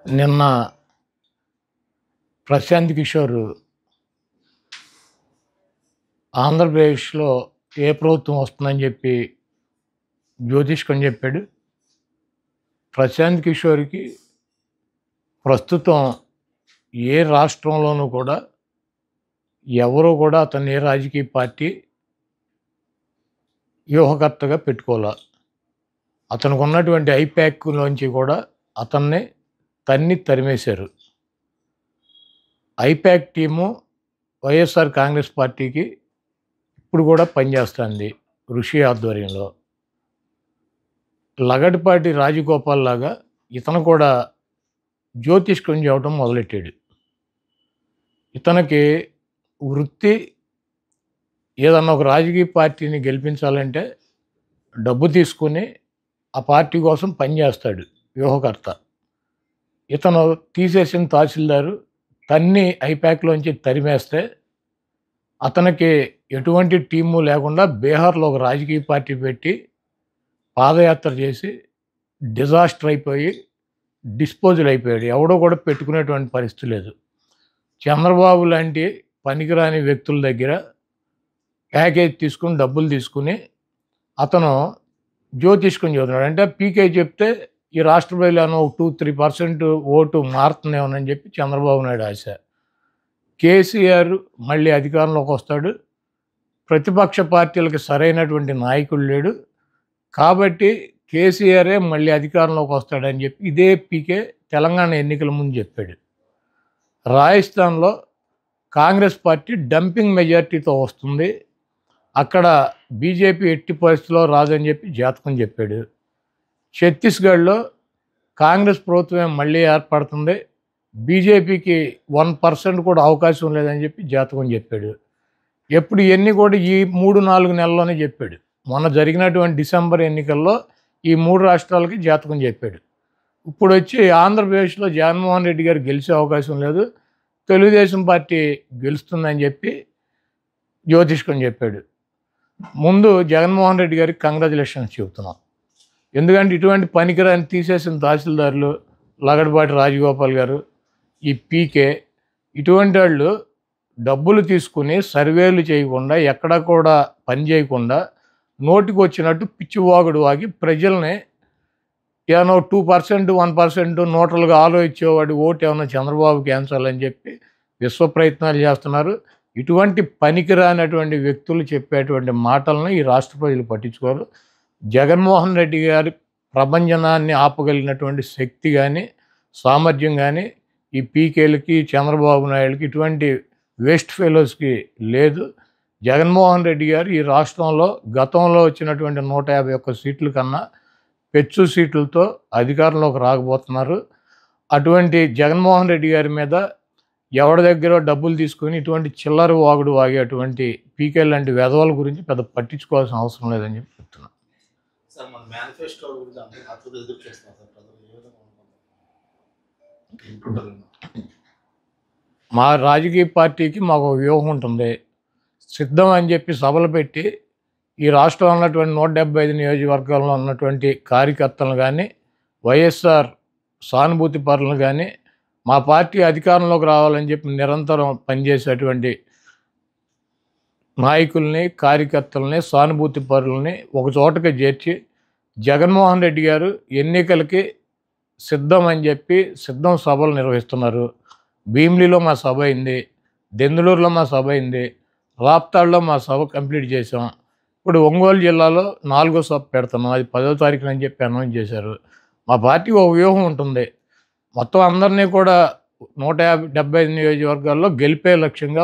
నిన్న ప్రశాంత్ కిషోర్ ఆంధ్రప్రదేశ్‌లో ఏ ప్రభుత్వం వస్తుందని చెప్పి జ్యోతిష్కం చెప్పాడు. ప్రశాంత్ కిషోర్‌కి ప్రస్తుతం ఏ రాష్ట్రంలోనూ కూడా ఎవరు కూడా అతన్ని ఏ రాజకీయ పార్టీ వ్యూహకర్తగా పెట్టుకోలా. అతనికి ఉన్నటువంటి ఐపాక్‌లోంచి కూడా అతన్ని తరిమేశారు. ఐపాక్ టీము వైఎస్ఆర్ కాంగ్రెస్ పార్టీకి ఇప్పుడు కూడా పనిచేస్తుంది ఋషి ఆధ్వర్యంలో. లగడపాటి రాజగోపాల్ లాగా ఇతను కూడా జ్యోతిష్కం చెప్పడం మొదలెట్టాడు. ఇతనికి వృత్తి ఏదన్నా ఒక రాజకీయ పార్టీని గెలిపించాలంటే డబ్బు తీసుకుని ఆ పార్టీ కోసం పనిచేస్తాడు వ్యూహకర్త. ఇతను తీసేసిన తహసీల్దారు ఐపాక్లోంచి తరిమేస్తే అతనికి ఎటువంటి టీము లేకుండా బీహార్లో ఒక రాజకీయ పార్టీ పెట్టి పాదయాత్ర చేసి డిజాస్టర్ అయిపోయి డిస్పోజల్ అయిపోయాడు. ఎవడో కూడా పెట్టుకునేటువంటి పరిస్థితి లేదు. చంద్రబాబు లాంటి పనికిరాని వ్యక్తుల దగ్గర ప్యాకేజ్ తీసుకుని డబ్బులు తీసుకుని అతను జ్యోతిష్కం చెబుతున్నాడు. అంటే పీకే చెప్తే ఈ రాష్ట్ర ప్రజలను ఒక 2-3% ఓటు మారుతుందేమోనని చెప్పి చంద్రబాబు నాయుడు ఆశ. కేసీఆర్ మళ్ళీ అధికారంలోకి వస్తాడు. ప్రతిపక్ష పార్టీలకు సరైనటువంటి నాయకుడు లేడు కాబట్టి కేసీఆరే మళ్ళీ అధికారంలోకి వస్తాడని చెప్పి ఇదే పీకే తెలంగాణ ఎన్నికల ముందు చెప్పాడు. రాజస్థాన్లో కాంగ్రెస్ పార్టీ డంపింగ్ మెజార్టీతో వస్తుంది, అక్కడ బీజేపీ ఎట్టి పరిస్థితిలో రాదని చెప్పి జాతకం చెప్పాడు. ఛత్తీస్గఢ్లో కాంగ్రెస్ ప్రభుత్వం మళ్ళీ ఏర్పడుతుంది, బీజేపీకి 1% కూడా అవకాశం లేదని చెప్పి జాతకం చెప్పాడు. ఎప్పుడు ఇవన్నీ కూడా ఈ 3-4 నెలల్లోనే చెప్పాడు. మొన్న జరిగినటువంటి డిసెంబర్ ఎన్నికల్లో ఈ 3 రాష్ట్రాలకి జాతకం చెప్పాడు. ఇప్పుడు వచ్చి ఆంధ్రప్రదేశ్లో జగన్మోహన్ రెడ్డి గారు గెలిచే అవకాశం లేదు, తెలుగుదేశం పార్టీ గెలుస్తుందని చెప్పి జ్యోతిష్కం చెప్పాడు. ముందు జగన్మోహన్ రెడ్డి గారికి కంగ్రాచులేషన్స్ చెబుతున్నాం. ఎందుకంటే ఇటువంటి పనికిరాని తీసేసిన తహసీల్దారులు లగడపాటి రాజగోపాల్ గారు, ఈ పీకే, ఇటువంటి వాళ్ళు డబ్బులు తీసుకుని సర్వేలు చేయకుండా ఎక్కడా కూడా పని చేయకుండా నోటికి వచ్చినట్టు పిచ్చివాగుడు వాగి ప్రజల్ని ఏమన్నా 2%, 1% నోటలుగా ఆలోచించేవాడు ఓటు ఏమన్నా చంద్రబాబుకి వేయించాలని చెప్పి విశ్వ ప్రయత్నాలు చేస్తున్నారు. ఇటువంటి పనికిరానటువంటి వ్యక్తులు చెప్పేటువంటి మాటలను ఈ రాష్ట్ర ప్రజలు పట్టించుకోరు. జగన్మోహన్ రెడ్డి గారి ప్రభంజనాన్ని ఆపగలిగినటువంటి శక్తి కానీ సామర్థ్యం కానీ ఈ పీకేలకి చంద్రబాబు నాయుడుకి ఇటువంటి వేస్ట్ ఫెలోస్కి లేదు. జగన్మోహన్ రెడ్డి గారు ఈ రాష్ట్రంలో గతంలో వచ్చినటువంటి 151 సీట్ల కన్నా పెచ్చు సీట్లతో అధికారంలోకి రాకపోతున్నారు. అటువంటి జగన్మోహన్ రెడ్డి గారి మీద ఎవరి దగ్గర డబ్బులు తీసుకుని ఇటువంటి చిల్లర వాగుడు వాగే అటువంటి పీకే లాంటి వెధవల గురించి పెద్ద పట్టించుకోవాల్సిన అవసరం లేదని చెప్పి చెప్తున్నాను. మా రాజకీయ పార్టీకి మాకు వ్యూహం ఉంటుంది. సిద్ధం అని చెప్పి సభలు పెట్టి ఈ రాష్ట్రంలో ఉన్నటువంటి 175 నియోజకవర్గాల్లో ఉన్నటువంటి కార్యకర్తలను కానీ వైఎస్ఆర్ సానుభూతి పరులను కానీ మా పార్టీ అధికారంలోకి రావాలని చెప్పి నిరంతరం పనిచేసేటువంటి నాయకుల్ని, కార్యకర్తలని, సానుభూతి పరులని ఒక చోటకి చేర్చి జగన్మోహన్ రెడ్డి గారు ఎన్నికలకి సిద్ధం అని చెప్పి సిద్ధం సభలు నిర్వహిస్తున్నారు. భీమిలిలో మా సభ అయింది, దెందులూరులో మా సభ అయింది, రాప్తాడులో మా సభ కంప్లీట్ చేసాం. ఇప్పుడు ఒంగోలు జిల్లాలో 4వ సభ పెడుతున్నాం, అది 10వ తారీఖున అని చెప్పి అనౌన్స్ చేశారు. మా పార్టీకి ఒక వ్యూహం ఉంటుంది. మొత్తం అందరినీ కూడా 175 నియోజకవర్గాల్లో గెలిపే లక్ష్యంగా